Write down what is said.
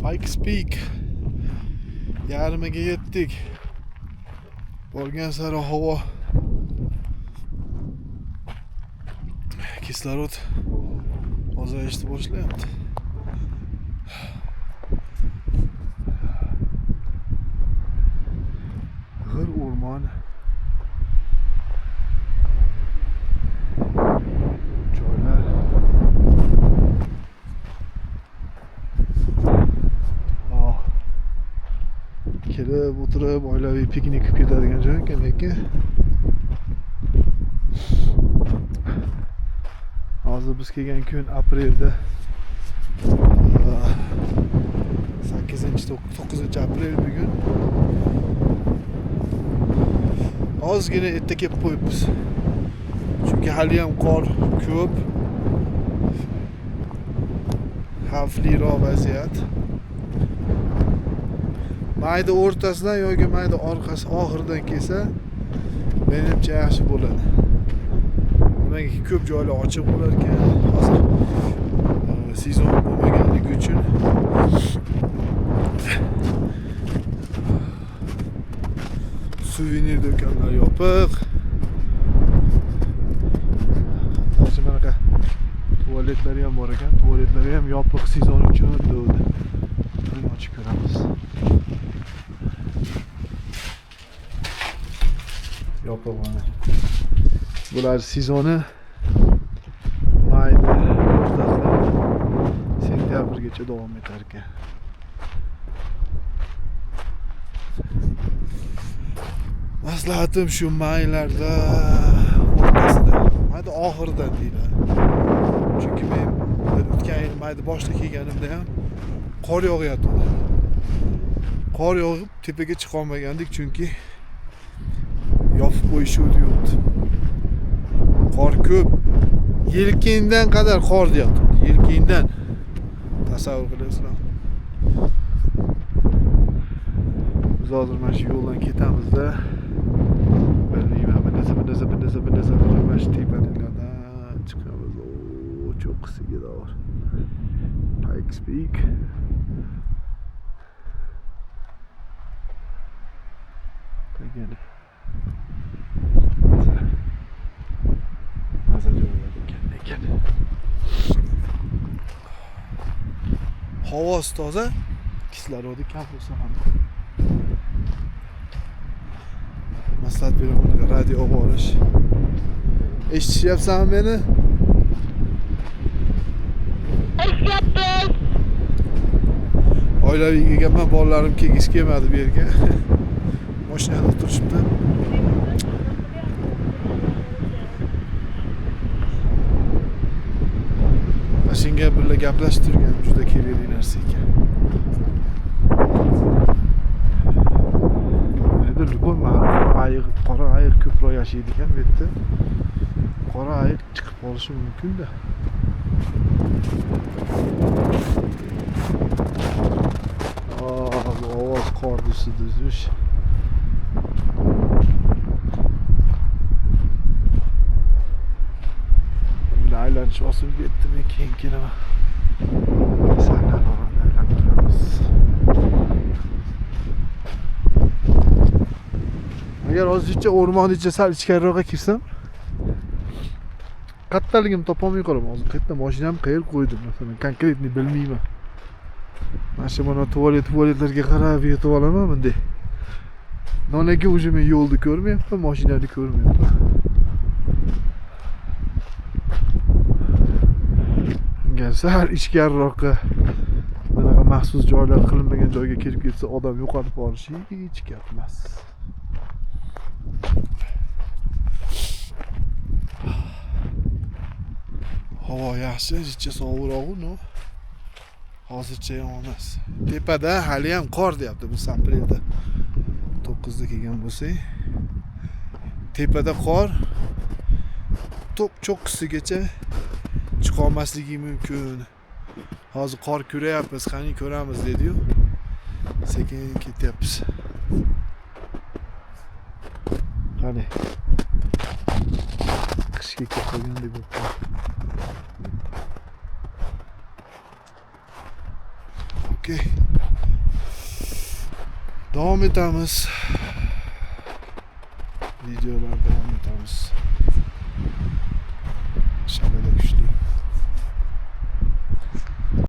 Pikes Peak yarmiga yetdik. Borgan sari havo kislorod ozayishni boshlayapti. G'ir o'rmon. Joylar. Kelib o'tirib oilaviy piknik qilib ketadigan joy ekan lekin hozir biz kelgan kun aprelda 8-9 aprel bugun. Ozgina erta kelib qo'yibmiz. Chunki hali ham qor ko'p. Xavfliroq vaziyat. Mayda o'rtasidan yoki mayda orqasi oxiridan kelsa menimcha yaxshi bo'ladi. Nimaga ko'p joylar ochiq bo'lar ekan. Hozir sezon bo'lmaganligi uchun suvenir do'konlar yopiq. Hozir mana tualetlari ham bor ekan. Tualetlari ham yopiq sezon uchun dedi. Buni ochib ko'ramiz. Yopiq mana. Bular sezoni mayda o'rtasidan sentyabrgacha davom etar ekan. Maslahatim shu maylarda o'rtasida, mayda oxiridan deyiladi. Chunki men o'tgan yil mayda boshida kelganimda ham qor yog'yapti. Qor yog'ib tepaga chiqa olmagandik chunki yopib qo'yishuvdi yo'qdi. Qor ko'p. Yelkingdan qadar qor deyapti. Yelkingdan. Tasavvur qilasizlar. Biz hozir mana shu yo'ldan ketamizda bilmayman, mana shu tepaliklardan chiqamiz. O cho'qqisiga davr. Pikes Peak. Tagani. Maza joylar ekan. Havosi toza, kislorodi kam bo'lsa ham. Maslahat beraman, radio olib olish. Eshityapsanmi meni? Eshityapman. Oilaviy kelganman, bolalarim kelgisi kelmadi bu yerga. Mashinada o'tirishibdi. Mashinga birga gaplashib turgan juda kerakli narsa ekan. Qora ayiq ko'proq yashaydi ekan bu yerda. Qora ayiq chiqib qolishi mumkin-da. Bu ovoz qor ustida. Aylanish osilib ketdi, men keyin kelaman. Aylanib turamiz. Agar hozircha o'rmon ichiga sal ichkariroqqa kirsam, qattaligimni topolmay qolaman. Hozir qayerda mashinamni qayerga qo'ydim, masalan, konkretni bilmayman. Mana shu tualetlarga qarab yetib olaman bunday. Nonaki уже men yo'lni ko'rmayapman, mashinani ko'rmayapman. Sal ichkariroqqa bunaqa maxsus joylar qilinmagan joyga kelib ketsa odam yo'qotib qolishi hech gap emas. Havo yaxshi, ichcha sovuqroq-u, no. Hozircha yomon emas. Tepada hali ham qor deyapti, bu aprelda 9da kelgan bo'lsak. Tepada qor to'q cho'qqisigacha chiqa olmasligi mumkin. Hozir qor ko'ryapmiz, qani ko'ramiz dedi-yu. Sekin ketyapmiz. Qani. Qishga kelib qolgandek bo'lib. Okey. Devam etamiz. Videolar devam etamiz.